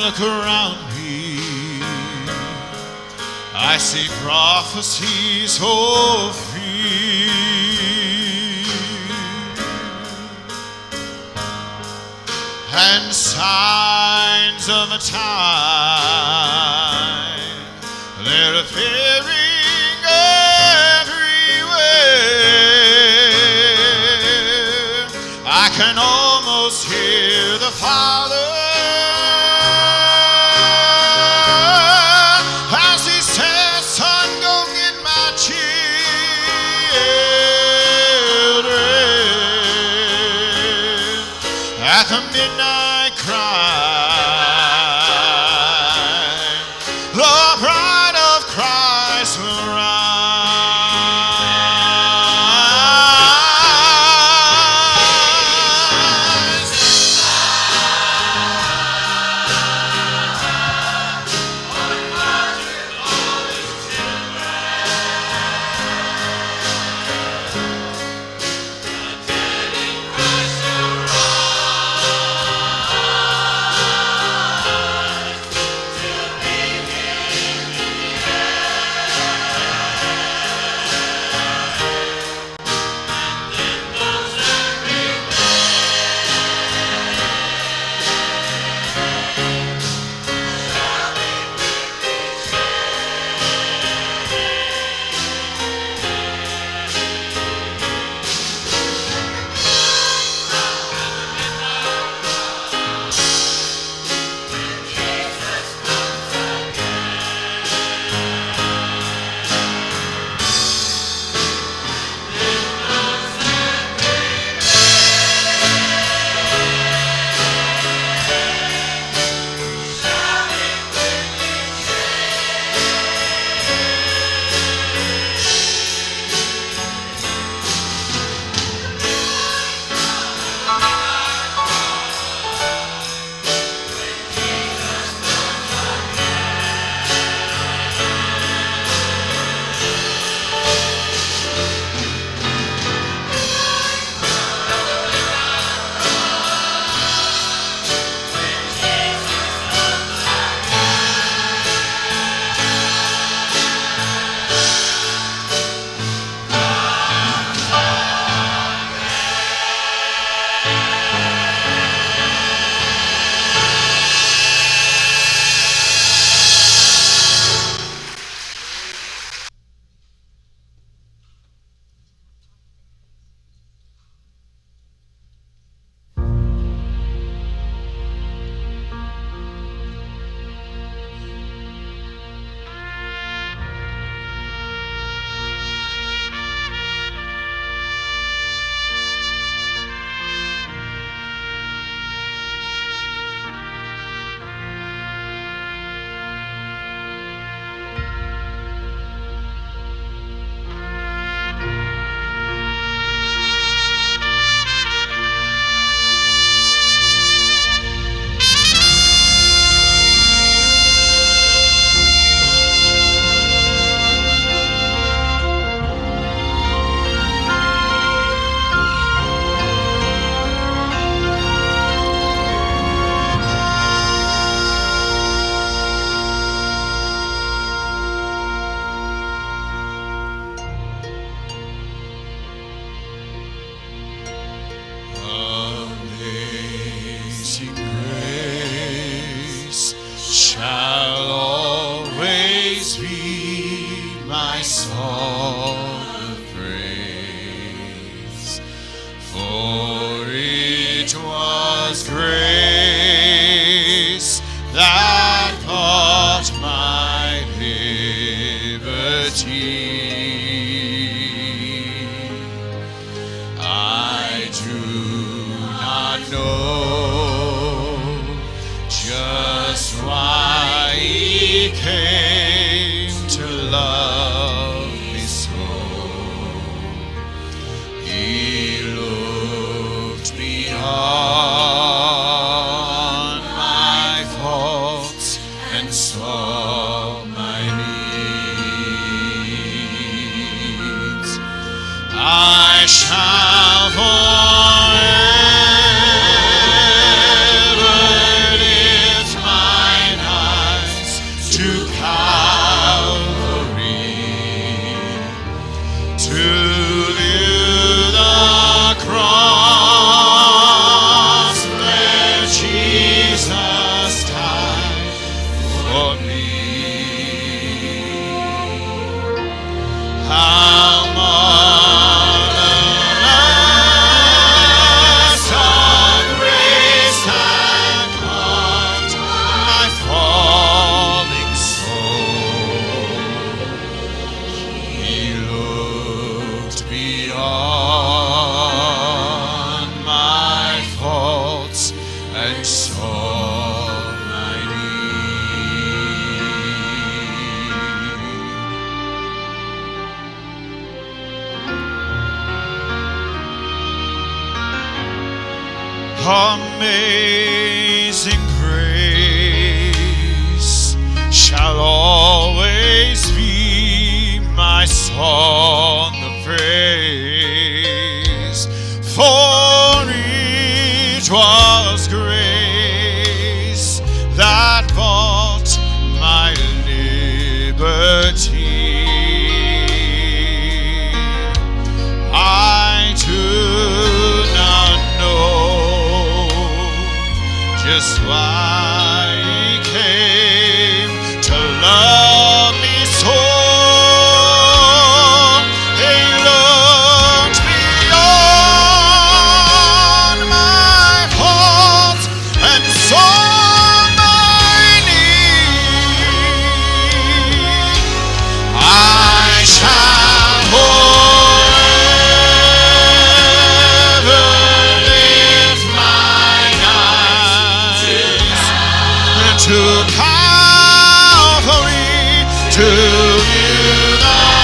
look around me, I see prophecies fulfilled and signs of a time. They're appearing everywhere. I can almost hear the Father as He says, "Son, go get my children." At the midnight cry, the bride of Christ will rise. Forever lift my to view the cross where Jesus died for me. How marvelous of grace had caught my falling soul. He looked beyond my faults and saw my need. Amazing grace shall always be my song of praise, for it was grace that bought my liberty. I do not know just why he came to love me so. He looked beyond my faults and saw my need. I shall forever lift mine eyes to Calvary, to view the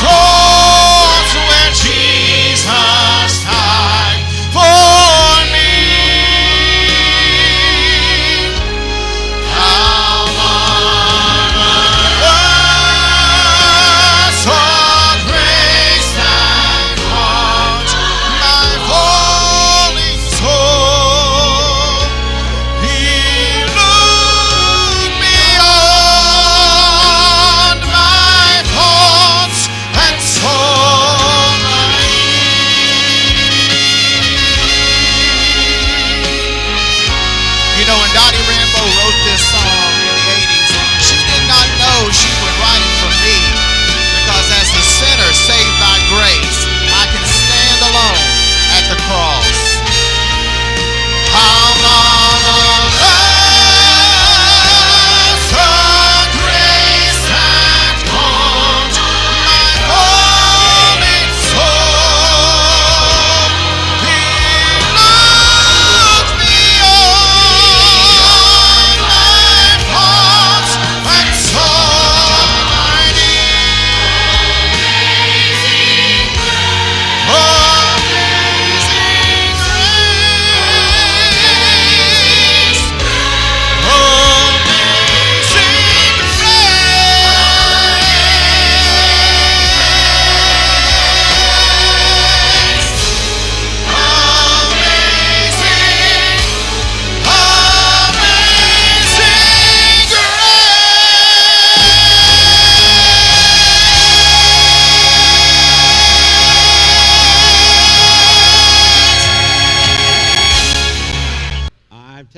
cross where Jesus died for me. How marvelous of grace that caught my falling soul. He looked beyond my faults and saw my need. You know, when Dottie Rambo wrote this song in the 80s, she did not know she would write it for me, because as a sinner saved by grace, I can stand alone at the cross. How marvelous of grace hath caught my falling soul. He looked beyond my faults and saw my need. Amazing grace. Amazing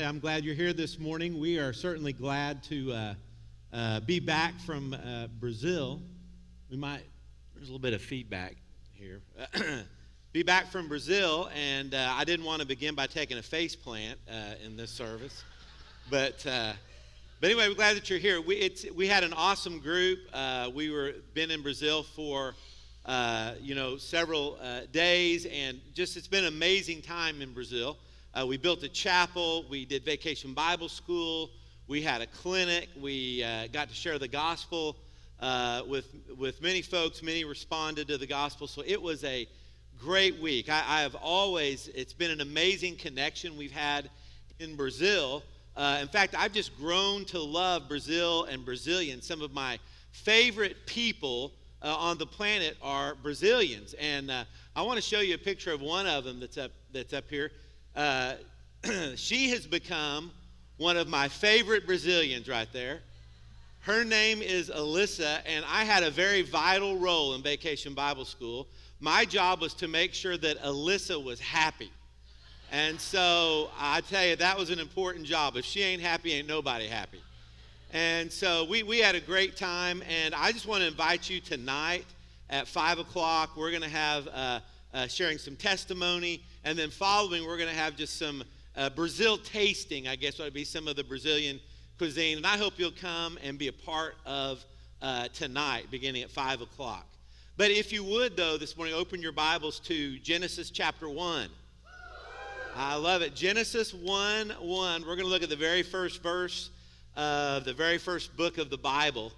I'm glad you're here this morning. We are certainly glad to be back from Brazil. There's a little bit of feedback here. Be back from Brazil, and I didn't want to begin by taking a face plant in this service. But anyway, we're glad that you're here. We had an awesome group. We been in Brazil for several days, and just it's been an amazing time in Brazil. We built a chapel. We did Vacation Bible School. We had a clinic. We got to share the gospel with many folks. Many responded to the gospel. So it was a great week. It's been an amazing connection we've had in Brazil. In fact, I've just grown to love Brazil and Brazilians. Some of my favorite people on the planet are Brazilians. And I want to show you a picture of one of them that's up here. She has become one of my favorite Brazilians right there. Her name is Alyssa, and I had a very vital role in Vacation Bible School. My job was to make sure that Alyssa was happy. And so I tell you, that was an important job. If she ain't happy, ain't nobody happy. And so we had a great time, and I just want to invite you tonight at 5 o'clock. We're going to have sharing some testimony, and then following, we're going to have just some Brazil tasting, I guess would be some of the Brazilian cuisine. And I hope you'll come and be a part of tonight, beginning at 5 o'clock. But if you would, though, this morning, open your Bibles to Genesis chapter 1. I love it. Genesis 1:1. We're going to look at the very first verse of the very first book of the Bible.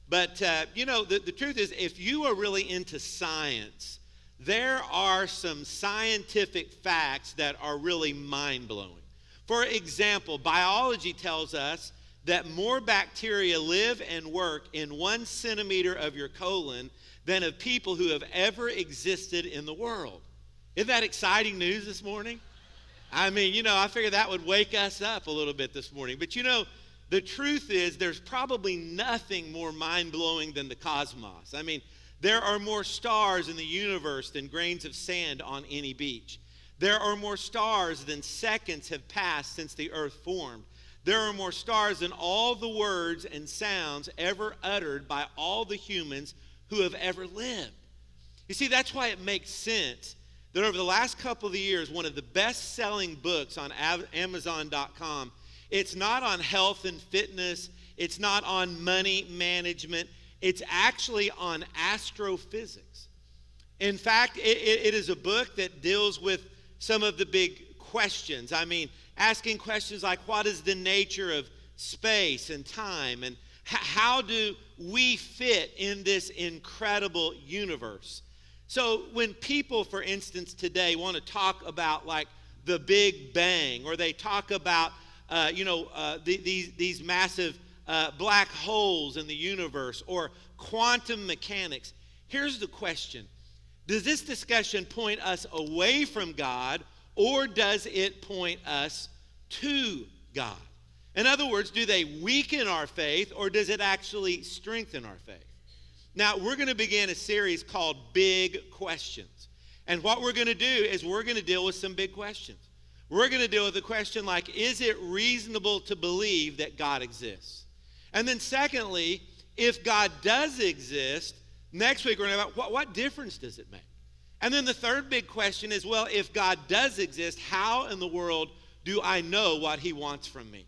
But, the truth is, if you are really into science, there are some scientific facts that are really mind-blowing. For example, biology tells us that more bacteria live and work in 1 centimeter of your colon than of people who have ever existed in the world. Isn't that exciting news this morning? I mean, I figured that would wake us up a little bit this morning. But, the truth is there's probably nothing more mind-blowing than the cosmos. I mean, there are more stars in the universe than grains of sand on any beach. There are more stars than seconds have passed since the earth formed. There are more stars than all the words and sounds ever uttered by all the humans who have ever lived. You see, that's why it makes sense that over the last couple of years, one of the best-selling books on Amazon.com, it's not on health and fitness, it's not on money management, it's actually on astrophysics. In fact, it is a book that deals with some of the big questions. I mean, asking questions like, what is the nature of space and time, and how do we fit in this incredible universe? So when people, for instance, today want to talk about like the Big Bang, or they talk about these massive black holes in the universe, or quantum mechanics, here's the question. Does this discussion point us away from God, or does it point us to God? In other words, do they weaken our faith, or does it actually strengthen our faith? Now, we're going to begin a series called Big Questions. And what we're going to do is we're going to deal with some big questions. We're going to deal with the question like, is it reasonable to believe that God exists? And then secondly, if God does exist, next week we're going to talk about what difference does it make? And then the third big question is, well, if God does exist, how in the world do I know what he wants from me?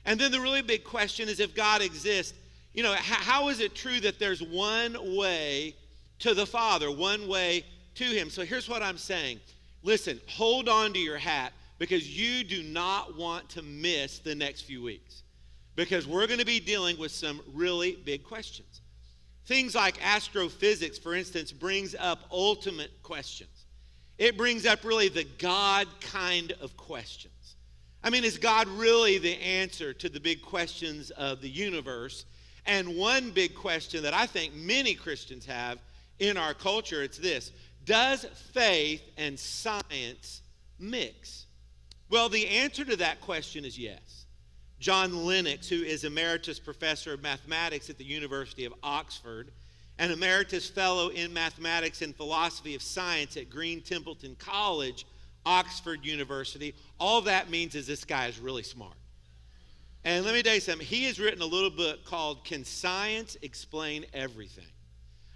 And then the really big question is, if God exists, how is it true that there's one way to the Father, one way to him? So here's what I'm saying. Listen, hold on to your hat, because you do not want to miss the next few weeks, because we're going to be dealing with some really big questions. Things like astrophysics, for instance, brings up ultimate questions. It brings up really the God kind of questions. I mean, is God really the answer to the big questions of the universe? And one big question that I think many Christians have in our culture, it's this: does faith and science mix? Well, the answer to that question is yes. John Lennox, who is Emeritus Professor of Mathematics at the University of Oxford, and Emeritus Fellow in Mathematics and Philosophy of Science at Green Templeton College, Oxford University, all that means is this guy is really smart. And let me tell you something. He has written a little book called Can Science Explain Everything?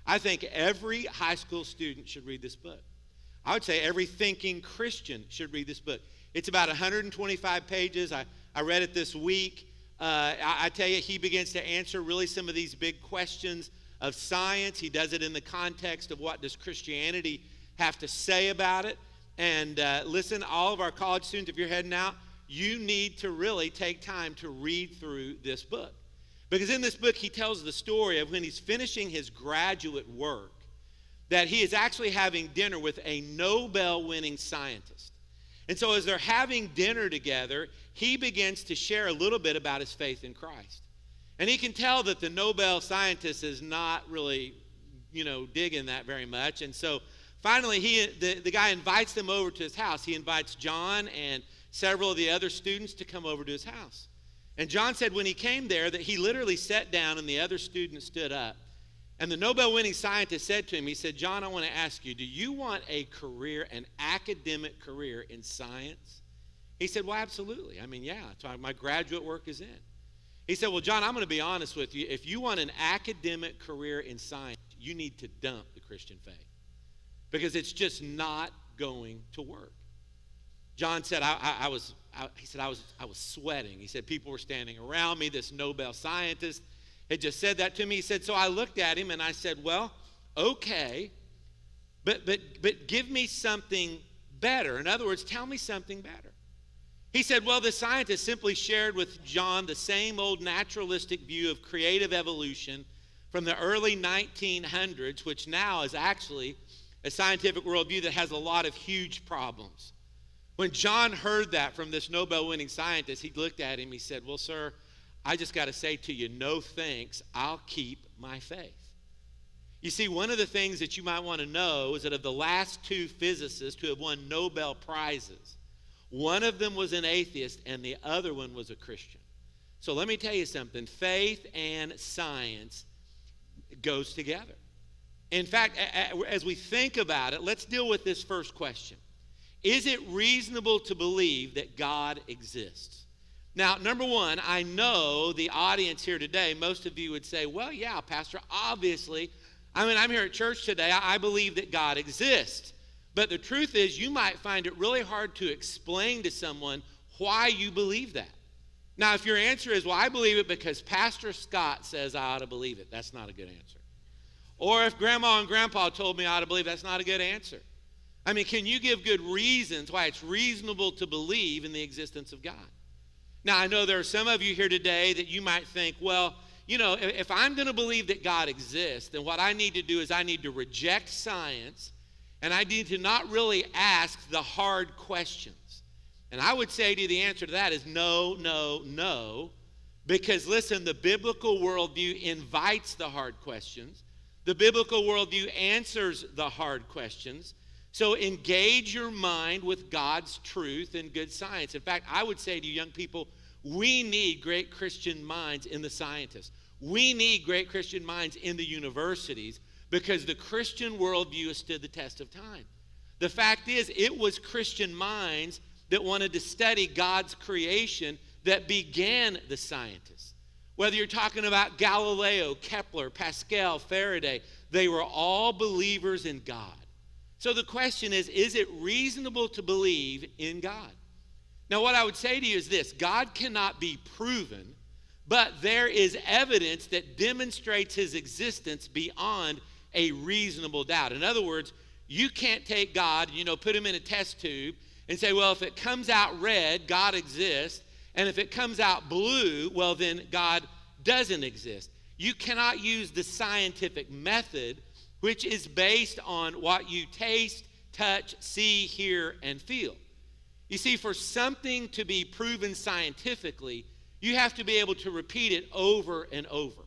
I think every high school student should read this book. I would say every thinking Christian should read this book. It's about 125 pages. I read it this week. I tell you, he begins to answer really some of these big questions of science. He does it in the context of what does Christianity have to say about it. And listen, all of our college students, if you're heading out, you need to really take time to read through this book. Because in this book, he tells the story of when he's finishing his graduate work, that he is actually having dinner with a Nobel-winning scientist. And so as they're having dinner together, he begins to share a little bit about his faith in Christ. And he can tell that the Nobel scientist is not really, digging that very much. And so finally, the guy invites them over to his house. He invites John and several of the other students to come over to his house. And John said when he came there that he literally sat down and the other students stood up. And the Nobel-winning scientist said to him, he said, John, I want to ask you, do you want a career, an academic career in science? He said, well, absolutely. I mean, yeah, my graduate work is in. He said, well, John, I'm going to be honest with you. If you want an academic career in science, you need to dump the Christian faith because it's just not going to work. John said, I was sweating. He said, people were standing around me. This Nobel scientist had just said that to me. He said, so I looked at him and I said, well, okay, but give me something better. In other words, tell me something better. He said, well, the scientist simply shared with John the same old naturalistic view of creative evolution from the early 1900s, which now is actually a scientific worldview that has a lot of huge problems. When John heard that from this Nobel-winning scientist, he looked at him, he said, well, sir, I just got to say to you, no thanks, I'll keep my faith. You see, one of the things that you might want to know is that of the last two physicists who have won Nobel Prizes, one of them was an atheist and the other one was a Christian. So let me tell you something, faith and science goes together. In fact, as we think about it, let's deal with this first question. Is it reasonable to believe that God exists? Now, number one, I know the audience here today, most of you would say, well, yeah, Pastor, obviously, I'm here at church today. I believe that God exists. But the truth is, you might find it really hard to explain to someone why you believe that. Now, if your answer is, well, I believe it because Pastor Scott says I ought to believe it, that's not a good answer. Or if Grandma and Grandpa told me I ought to believe, that's not a good answer. I mean, can you give good reasons why it's reasonable to believe in the existence of God? Now, I know there are some of you here today that you might think, well, you know, if I'm going to believe that God exists, then what I need to do is I need to reject science, and I need to not really ask the hard questions. And I would say to you the answer to that is no, no, no, because listen, the biblical worldview invites the hard questions. The biblical worldview answers the hard questions. So engage your mind with God's truth and good science. In fact, I would say to you young people, we need great Christian minds in the scientists. We need great Christian minds in the universities because the Christian worldview has stood the test of time. The fact is, it was Christian minds that wanted to study God's creation that began the scientists. Whether you're talking about Galileo, Kepler, Pascal, Faraday, they were all believers in God. So the question is it reasonable to believe in God? Now, what I would say to you is this: God cannot be proven, but there is evidence that demonstrates his existence beyond a reasonable doubt. In other words, you can't take God, put him in a test tube and say, well, if it comes out red, God exists, and if it comes out blue, well, then God doesn't exist. You cannot use the scientific method, which is based on what you taste, touch, see, hear, and feel. You see, for something to be proven scientifically, you have to be able to repeat it over and over.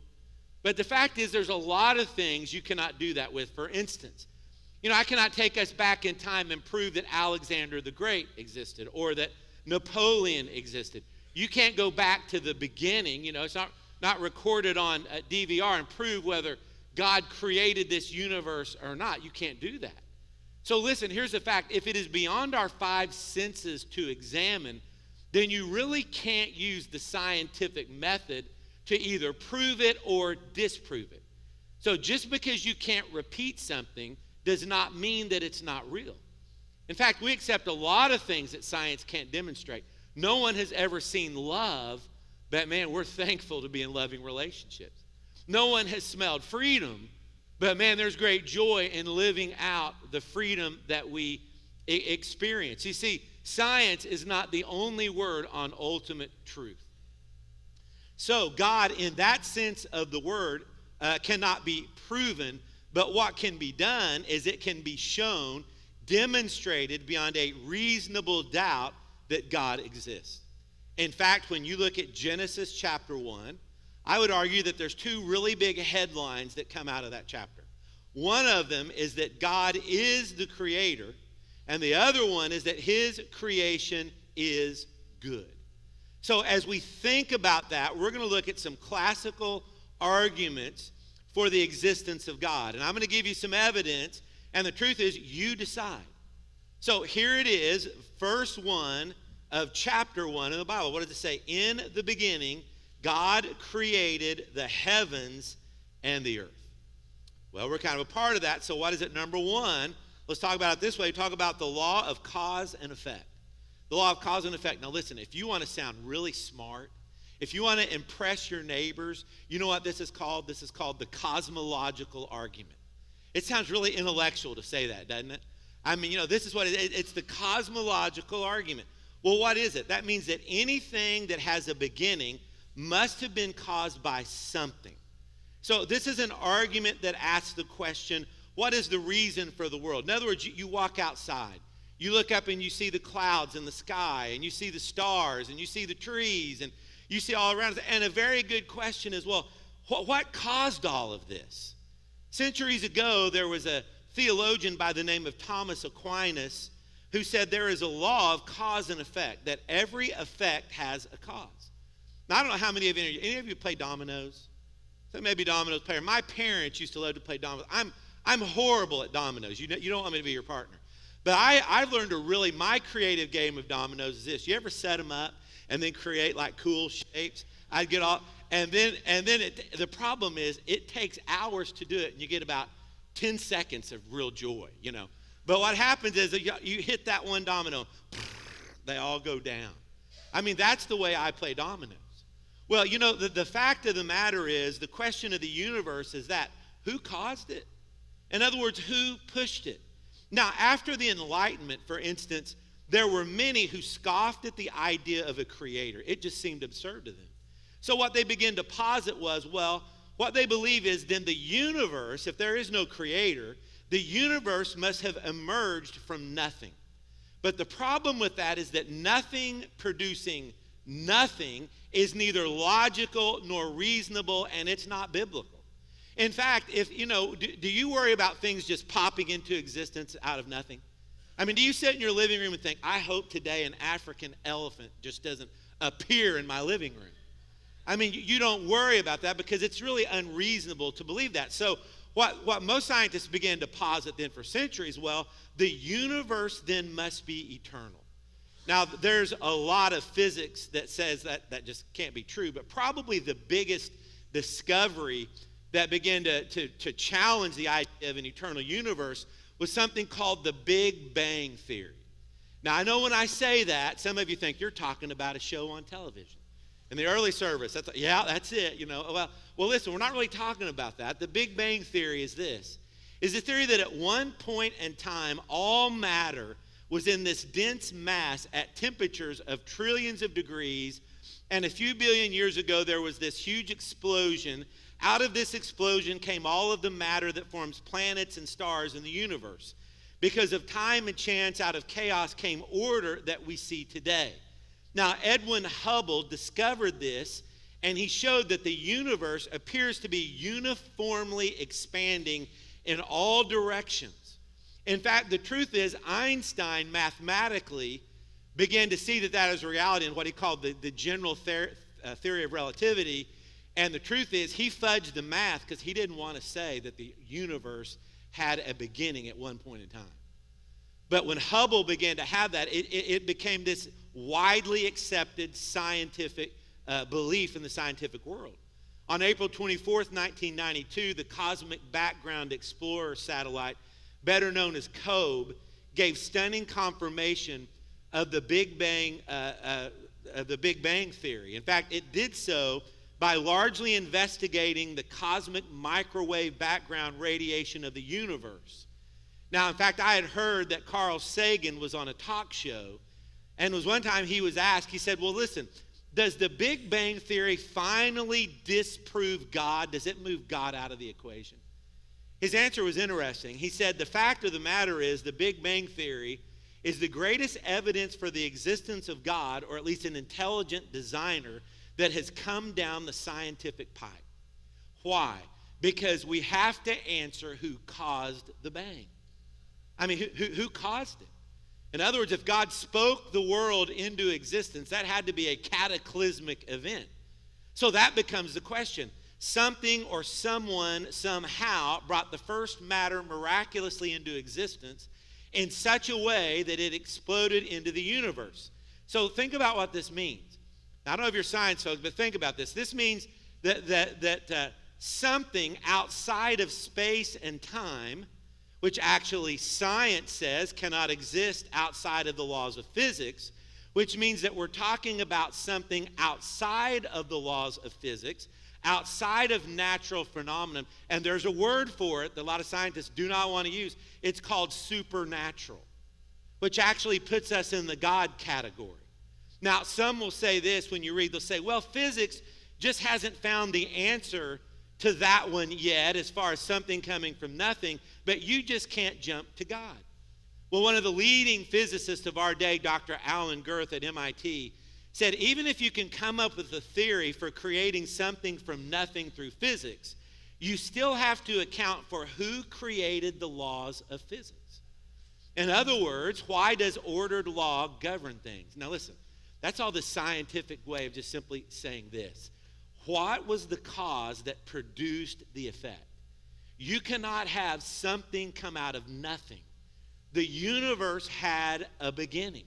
But the fact is, there's a lot of things you cannot do that with. For instance, I cannot take us back in time and prove that Alexander the Great existed or that Napoleon existed. You can't go back to the beginning, it's not recorded on DVR and prove whether God created this universe or not. You can't do that. So listen, here's the fact. If it is beyond our five senses to examine, then you really can't use the scientific method to either prove it or disprove it. So just because you can't repeat something does not mean that it's not real. In fact, we accept a lot of things that science can't demonstrate. No one has ever seen love, but man, we're thankful to be in loving relationships. No one has smelled freedom, but man, there's great joy in living out the freedom that we experience. You see, science is not the only word on ultimate truth. So God, in that sense of the word, cannot be proven, but what can be done is it can be shown, demonstrated beyond a reasonable doubt that God exists. In fact, when you look at Genesis chapter 1, I would argue that there's two really big headlines that come out of that chapter. One of them is that God is the creator, and the other one is that his creation is good. So as we think about that, we're going to look at some classical arguments for the existence of God. And I'm going to give you some evidence, and the truth is, you decide. So here it is, verse 1 of chapter 1 of the Bible. What does it say? In the beginning, God created the heavens and the earth. Well, we're kind of a part of that, so what is it? Number one, let's talk about it this way. Talk about the law of cause and effect. The law of cause and effect. Now listen, if you want to sound really smart, if you want to impress your neighbors, you know what this is called? This is called the cosmological argument. It sounds really intellectual to say that, doesn't it? I mean, this is what it's the cosmological argument. Well, what is it? That means that anything that has a beginning must have been caused by something. So this is an argument that asks the question, what is the reason for the world? In other words, you walk outside. You look up and you see the clouds in the sky, and you see the stars, and you see the trees, and you see all around us. And a very good question is, well, what caused all of this? Centuries ago, there was a theologian by the name of Thomas Aquinas who said there is a law of cause and effect, that every effect has a cause. Now, I don't know how many of you play dominoes? So maybe dominoes player. My parents used to love to play dominoes. I'm horrible at dominoes. You don't want me to be your partner. But I've learned my creative game of dominoes is this. You ever set them up and then create like cool shapes? I'd get all, and then the problem is it takes hours to do it, and you get about 10 seconds of real joy, But what happens is that you hit that one domino, they all go down. I mean, that's the way I play dominoes. Well, the fact of the matter is, the question of the universe is that, who caused it? In other words, who pushed it? Now, after the Enlightenment, for instance, there were many who scoffed at the idea of a creator. It just seemed absurd to them. So what they began to posit was, well, what they believe is then the universe, if there is no creator, the universe must have emerged from nothing. But the problem with that is that nothing producing nothing is neither logical nor reasonable, and it's not biblical. In fact, do you worry about things just popping into existence out of nothing? I mean, do you sit in your living room and think, I hope today an African elephant just doesn't appear in my living room? I mean, you don't worry about that because it's really unreasonable to believe that. So what most scientists began to posit then for centuries, well, the universe then must be eternal. Now, there's a lot of physics that says that just can't be true, but probably the biggest discovery that began to challenge the idea of an eternal universe was something called the Big Bang Theory. Now, I know when I say that, some of you think you're talking about a show on television. In the early service, that's it, Well, listen, we're not really talking about that. The Big Bang Theory is this. Is the theory that at one point in time, all matter was in this dense mass at temperatures of trillions of degrees, and a few billion years ago, there was this huge explosion. Out of this explosion came all of the matter that forms planets and stars in the universe. Because of time and chance, out of chaos came order that we see today. Now, Edwin Hubble discovered this, and he showed that the universe appears to be uniformly expanding in all directions. In fact, the truth is, Einstein mathematically began to see that is a reality in what he called the general theory of relativity. And the truth is, he fudged the math because he didn't want to say that the universe had a beginning at one point in time. But when Hubble began to have that, it became this widely accepted scientific belief in the scientific world. On April 24th, 1992, the Cosmic Background Explorer satellite, better known as COBE, gave stunning confirmation of the Big Bang Theory. In fact, it did so by largely investigating the cosmic microwave background radiation of the universe. Now, in fact, I had heard that Carl Sagan was on a talk show, and was one time he was asked, he said, well, listen, does the Big Bang Theory finally disprove God? Does it move God out of the equation? His answer was interesting. He said, the fact of the matter is the Big Bang Theory is the greatest evidence for the existence of God, or at least an intelligent designer, that has come down the scientific pipe. Why? Because we have to answer who caused the bang. I mean, who caused it? In other words, if God spoke the world into existence, that had to be a cataclysmic event. So that becomes the question. Something or someone somehow brought the first matter miraculously into existence in such a way that it exploded into the universe. So think about what this means. I don't know if you're science folks, but think about this. This means that something outside of space and time, which actually science says cannot exist outside of the laws of physics, which means that we're talking about something outside of the laws of physics, outside of natural phenomenon, and there's a word for it that a lot of scientists do not want to use. It's called supernatural, which actually puts us in the God category. Now, some will say this when you read, they'll say, well, physics just hasn't found the answer to that one yet as far as something coming from nothing, but you just can't jump to God. Well, one of the leading physicists of our day, Dr. Alan Girth at MIT, said even if you can come up with a theory for creating something from nothing through physics, you still have to account for who created the laws of physics. In other words, why does ordered law govern things? Now listen, that's all the scientific way of just simply saying this. What was the cause that produced the effect? You cannot have something come out of nothing. The universe had a beginning.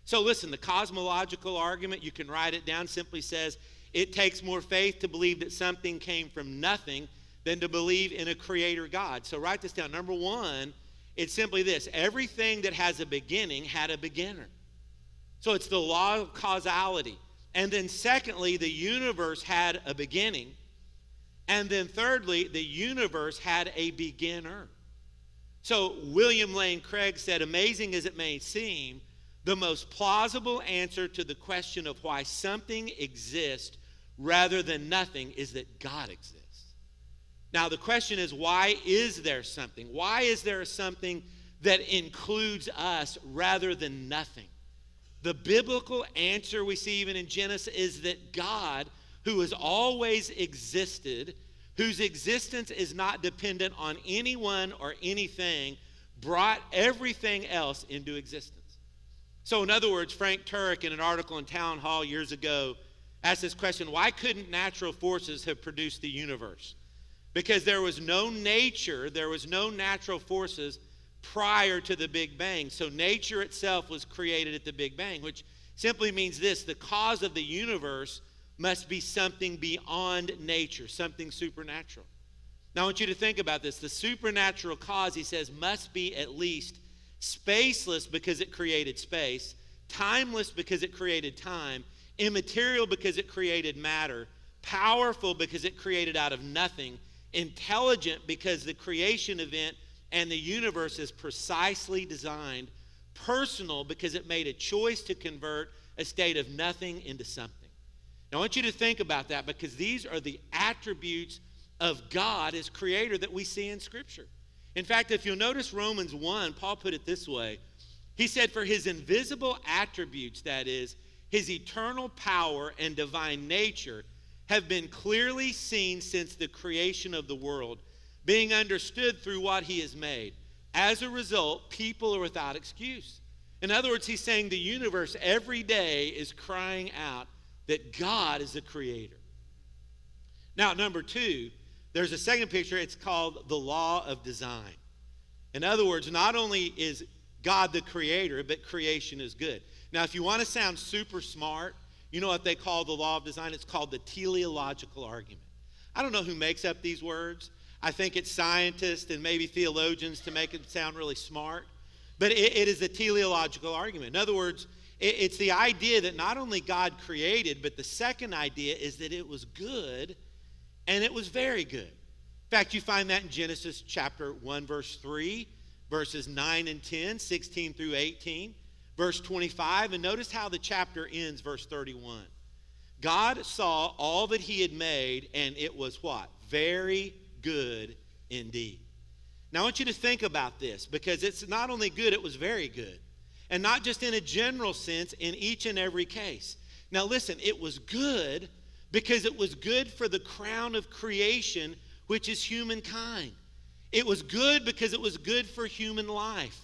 So listen, the cosmological argument, you can write it down, simply says it takes more faith to believe that something came from nothing than to believe in a creator God. So write this down. Number one, it's simply this. Everything that has a beginning had a beginner. So it's the law of causality. And then secondly, the universe had a beginning. And then thirdly, the universe had a beginner. So William Lane Craig said, amazing as it may seem, the most plausible answer to the question of why something exists rather than nothing is that God exists. Now the question is, why is there something? Why is there something that includes us rather than nothing? The biblical answer we see even in Genesis is that God, who has always existed, whose existence is not dependent on anyone or anything, brought everything else into existence. So in other words, Frank Turek in an article in Town Hall years ago asked this question, why couldn't natural forces have produced the universe? Because there was no nature, there was no natural forces prior to the Big Bang. So nature itself was created at the Big Bang, which simply means this, the cause of the universe must be something beyond nature, something supernatural. Now I want you to think about this. The supernatural cause, he says, must be at least spaceless because it created space, timeless because it created time, immaterial because it created matter, powerful because it created out of nothing, intelligent because the creation event and the universe is precisely designed, personal because it made a choice to convert a state of nothing into something. Now I want you to think about that because these are the attributes of God as creator that we see in Scripture. In fact, if you'll notice Romans 1, Paul put it this way. He said, for his invisible attributes, that is, his eternal power and divine nature, have been clearly seen since the creation of the world, being understood through what he has made. As a result, people are without excuse. In other words, he's saying the universe every day is crying out that God is the creator. Now, number two, there's a second picture. It's called the law of design. In other words, not only is God the creator, but creation is good. Now, if you want to sound super smart, you know what they call the law of design? It's called the teleological argument. I don't know who makes up these words. I think it's scientists and maybe theologians to make it sound really smart. But it is a teleological argument. In other words, it's the idea that not only God created, but the second idea is that it was good and it was very good. In fact, you find that in Genesis chapter 1, verse 3, verses 9 and 10, 16 through 18, verse 25. And notice how the chapter ends, verse 31. God saw all that he had made, and it was what? Very good indeed. Now I want you to think about this, because it's not only good, it was very good. And not just in a general sense, in each and every case. Now listen, it was good because it was good for the crown of creation, which is humankind. It was good because it was good for human life.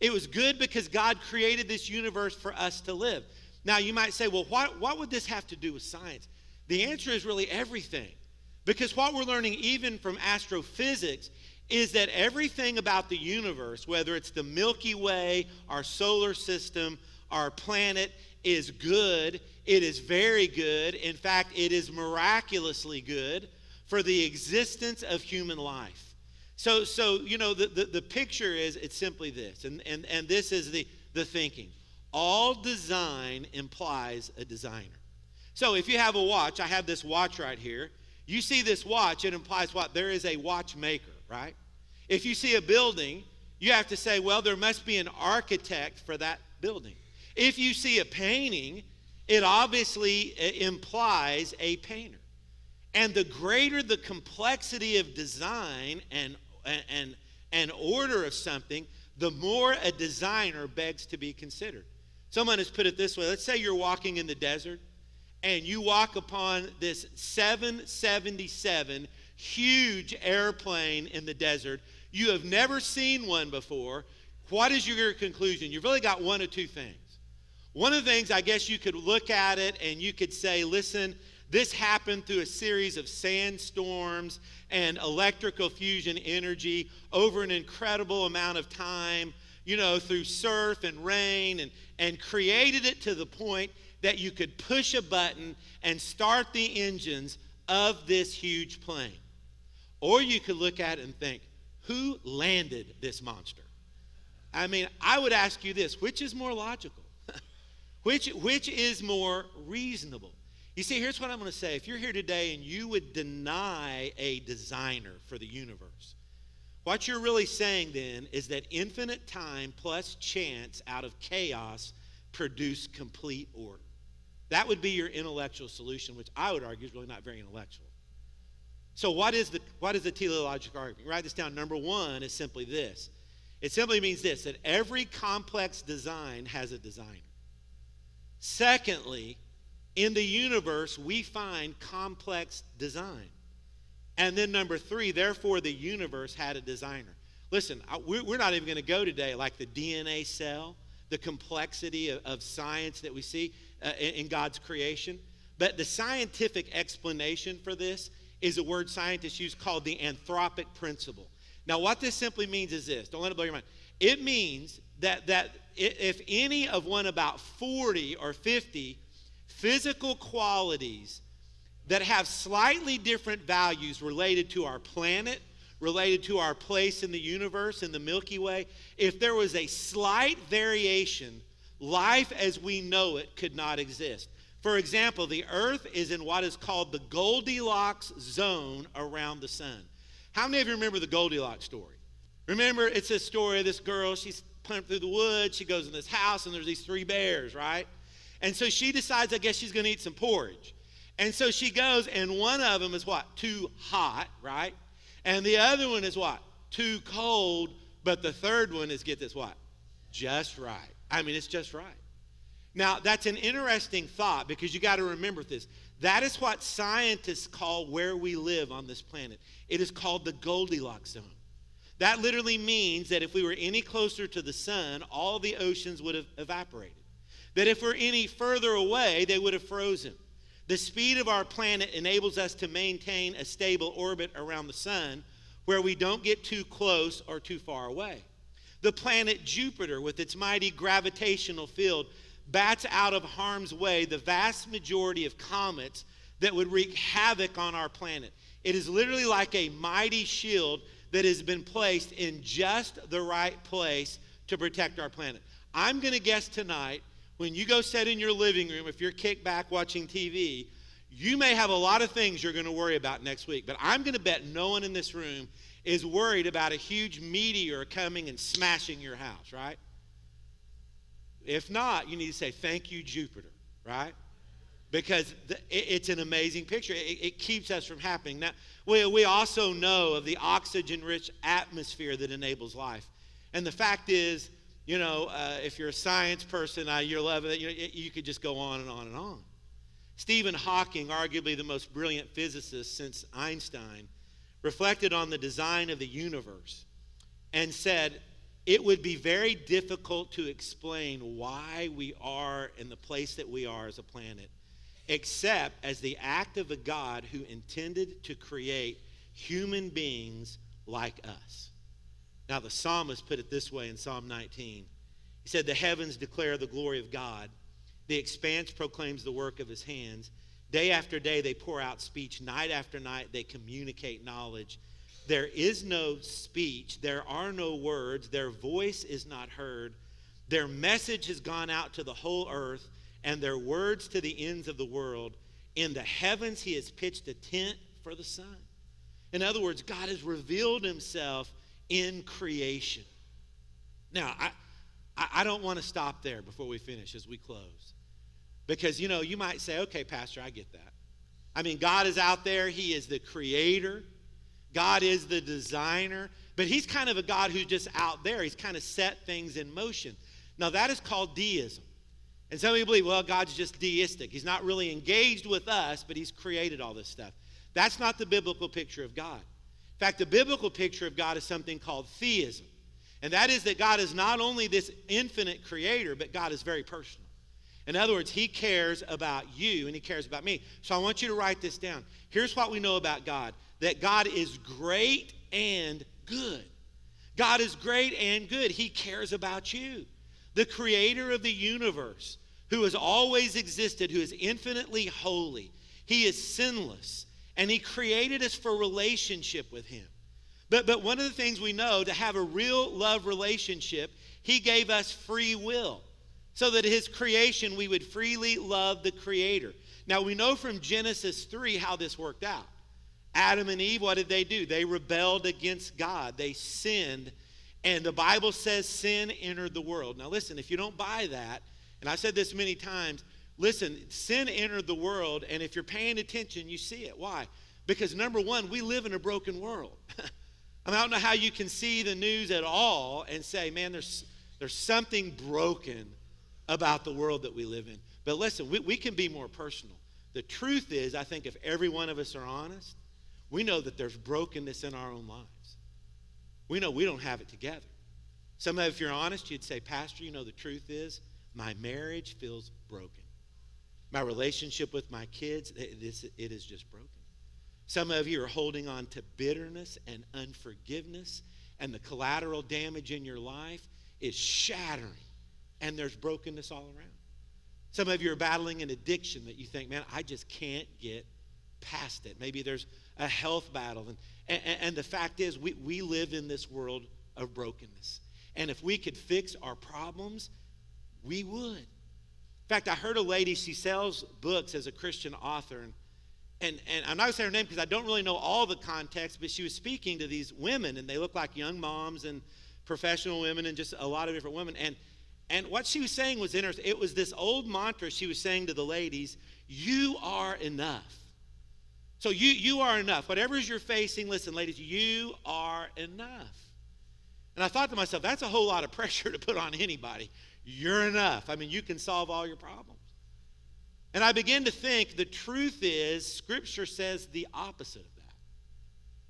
It was good because God created this universe for us to live. Now, you might say, well, what would this have to do with science? The answer is really everything. Because what we're learning even from astrophysics is that everything about the universe, whether it's the Milky Way, our solar system, our planet, is good. It is very good. In fact, it is miraculously good for the existence of human life. So the picture is, it's simply this, and this is the thinking. All design implies a designer. So if you have a watch, I have this watch right here. You see this watch, it implies what? There is a watchmaker, right? If you see a building, you have to say, well, there must be an architect for that building. If you see a painting, it obviously implies a painter. And the greater the complexity of design and order of something, the more a designer begs to be considered. Someone has put it this way. Let's say you're walking in the desert and you walk upon this 777 huge airplane in the desert. You have never seen one before. What is your conclusion? You've really got one of two things. One of the things, I guess you could look at it and you could say, listen, this happened through a series of sandstorms and electrical fusion energy over an incredible amount of time, through surf and rain, and created it to the point that you could push a button and start the engines of this huge plane. Or you could look at it and think, who landed this monster? I mean, I would ask you this, which is more logical? Which is more reasonable? You see, here's what I'm going to say. If you're here today and you would deny a designer for the universe, what you're really saying then is that infinite time plus chance out of chaos produce complete order. That would be your intellectual solution, which I would argue is really not very intellectual. So what is the teleological argument? Write this down. Number one is simply this. It simply means this, that every complex design has a designer. Secondly, in the universe, we find complex design. And then number three, therefore the universe had a designer. Listen, we're not even going to go today like the DNA cell, the complexity of science that we see in God's creation. But the scientific explanation for this is a word scientists use called the anthropic principle. Now, what this simply means is this. Don't let it blow your mind. It means that if any of one about 40 or 50 physical qualities that have slightly different values related to our planet, related to our place in the universe, in the Milky Way, if there was a slight variation, life as we know it could not exist. For example, the earth is in what is called the Goldilocks zone around the sun. How many of you remember the Goldilocks story? Remember, it's a story of this girl, she's pumped through the woods, she goes in this house, and there's these three bears, right? And so she decides, I guess she's going to eat some porridge. And so she goes, and one of them is what? Too hot, right? And the other one is what? Too cold. But the third one is, get this, what? Just right. I mean, it's just right. Now, that's an interesting thought because you got to remember this. That is what scientists call where we live on this planet. It is called the Goldilocks zone. That literally means that if we were any closer to the sun, all the oceans would have evaporated. That if we're any further away, they would have frozen. The speed of our planet enables us to maintain a stable orbit around the sun where we don't get too close or too far away. The planet Jupiter, with its mighty gravitational field, bats out of harm's way the vast majority of comets that would wreak havoc on our planet. It is literally like a mighty shield that has been placed in just the right place to protect our planet. I'm going to guess tonight, when you go sit in your living room, if you're kicked back watching TV, you may have a lot of things you're going to worry about next week. But I'm going to bet no one in this room is worried about a huge meteor coming and smashing your house, right? If not, you need to say, thank you, Jupiter, right? Because it's an amazing picture. It keeps us from happening. Now, we also know of the oxygen-rich atmosphere that enables life. And the fact is, if you're a science person, you're loving it, you could just go on and on and on. Stephen Hawking, arguably the most brilliant physicist since Einstein, reflected on the design of the universe and said, it would be very difficult to explain why we are in the place that we are as a planet, except as the act of a God who intended to create human beings like us. Now, the psalmist put it this way in Psalm 19. He said, "The heavens declare the glory of God. The expanse proclaims the work of his hands. Day after day they pour out speech. Night after night they communicate knowledge. There is no speech. There are no words. Their voice is not heard. Their message has gone out to the whole earth, and their words to the ends of the world. In the heavens he has pitched a tent for the sun." In other words, God has revealed himself in creation. Now, I don't want to stop there before we finish as we close. Because, you might say, okay, Pastor, I get that. I mean, God is out there. He is the creator. God is the designer. But he's kind of a God who's just out there. He's kind of set things in motion. Now, that is called deism. And some people believe, well, God's just deistic. He's not really engaged with us, but he's created all this stuff. That's not the biblical picture of God. In fact, the biblical picture of God is something called theism. And that is that God is not only this infinite creator, but God is very personal. In other words, he cares about you and he cares about me. So I want you to write this down. Here's what we know about God, that God is great and good. God is great and good. He cares about you. The creator of the universe, who has always existed, who is infinitely holy. He is sinless, and he created us for relationship with him. But one of the things we know, to have a real love relationship, he gave us free will, so that his creation, we would freely love the creator. Now, we know from Genesis 3 how this worked out. Adam and Eve, what did they do? They rebelled against God. They sinned, and the Bible says sin entered the world. Now, listen, if you don't buy that, and I've said this many times, listen, sin entered the world, and if you're paying attention, you see it. Why? Because number one, we live in a broken world. I don't know how you can see the news at all and say, man, there's something broken about the world that we live in. But listen, we can be more personal. The truth is, I think if every one of us are honest, we know that there's brokenness in our own lives. We know we don't have it together. Some of you, if you're honest, you'd say, Pastor, the truth is, my marriage feels broken. My relationship with my kids, it is just broken. Some of you are holding on to bitterness and unforgiveness, and the collateral damage in your life is shattering, and there's brokenness all around. Some of you are battling an addiction that you think, man, I just can't get past it. Maybe there's a health battle. And the fact is, we live in this world of brokenness. And if we could fix our problems, we would. In fact, I heard a lady, she sells books as a Christian author, and I'm not going to say her name because I don't really know all the context, but she was speaking to these women, and they look like young moms and professional women and just a lot of different women. And what she was saying was interesting. It was this old mantra she was saying to the ladies, you are enough. So you are enough. Whatever you're facing, listen, ladies, you are enough. And I thought to myself, that's a whole lot of pressure to put on anybody. You're enough. I mean, you can solve all your problems. And I began to think the truth is, Scripture says the opposite of that.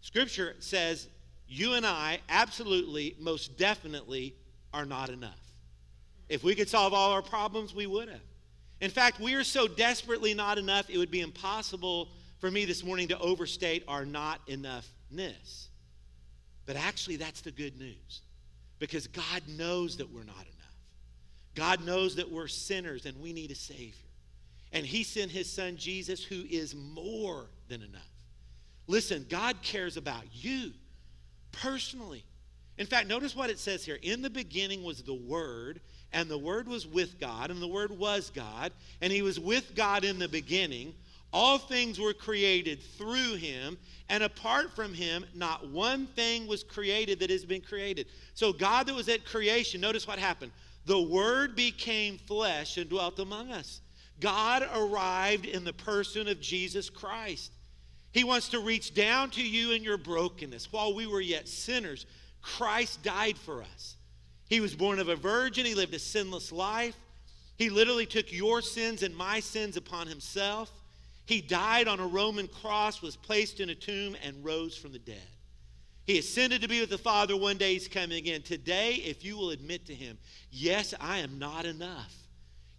Scripture says you and I absolutely, most definitely are not enough. If we could solve all our problems, we would have. In fact, we are so desperately not enough, it would be impossible for me this morning to overstate our not enoughness. But actually, that's the good news. Because God knows that we're not enough. God knows that we're sinners and we need a Savior. And he sent his son Jesus, who is more than enough. Listen, God cares about you personally. In fact, notice what it says here. In the beginning was the Word, and the Word was with God, and the Word was God, and he was with God in the beginning. All things were created through him, and apart from him, not one thing was created that has been created. So God that was at creation, notice what happened. The Word became flesh and dwelt among us. God arrived in the person of Jesus Christ. He wants to reach down to you in your brokenness. While we were yet sinners, Christ died for us. He was born of a virgin. He lived a sinless life. He literally took your sins and my sins upon himself. He died on a Roman cross, was placed in a tomb, and rose from the dead. He ascended to be with the Father. One day he's coming again. Today, if you will admit to him, yes, I am not enough.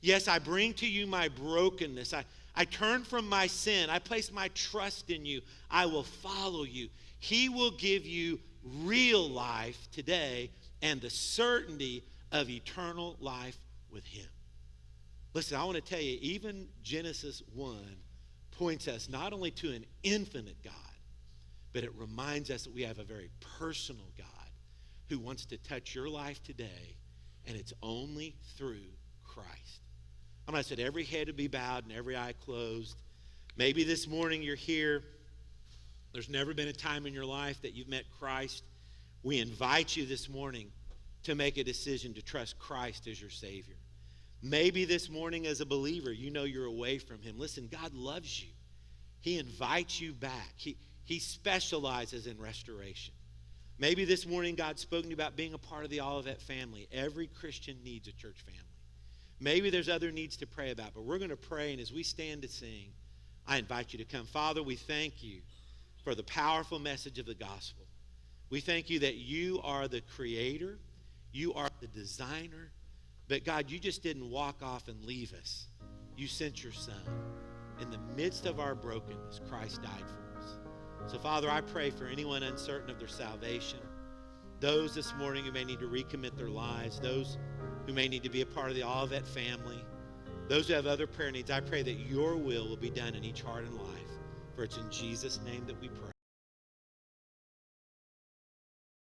Yes, I bring to you my brokenness. I turn from my sin. I place my trust in you. I will follow you. He will give you real life today and the certainty of eternal life with him. Listen, I want to tell you, even Genesis 1 points us not only to an infinite God, but it reminds us that we have a very personal God who wants to touch your life today, and it's only through Christ. I'm going to say every head to be bowed and every eye closed. Maybe this morning you're here. There's never been a time in your life that you've met Christ. We invite you this morning to make a decision to trust Christ as your Savior. Maybe this morning as a believer, you know you're away from him. Listen, God loves you. He invites you back. He specializes in restoration. Maybe this morning God's spoken to you about being a part of the Olivet family. Every Christian needs a church family. Maybe there's other needs to pray about, but we're going to pray, and as we stand to sing, I invite you to come. Father, we thank you for the powerful message of the gospel. We thank you that you are the creator, you are the designer, but God, you just didn't walk off and leave us. You sent your son. In the midst of our brokenness, Christ died for us. So, Father, I pray for anyone uncertain of their salvation, those this morning who may need to recommit their lives, those who may need to be a part of the Olivet family, those who have other prayer needs, I pray that your will be done in each heart and life. For it's in Jesus' name that we pray.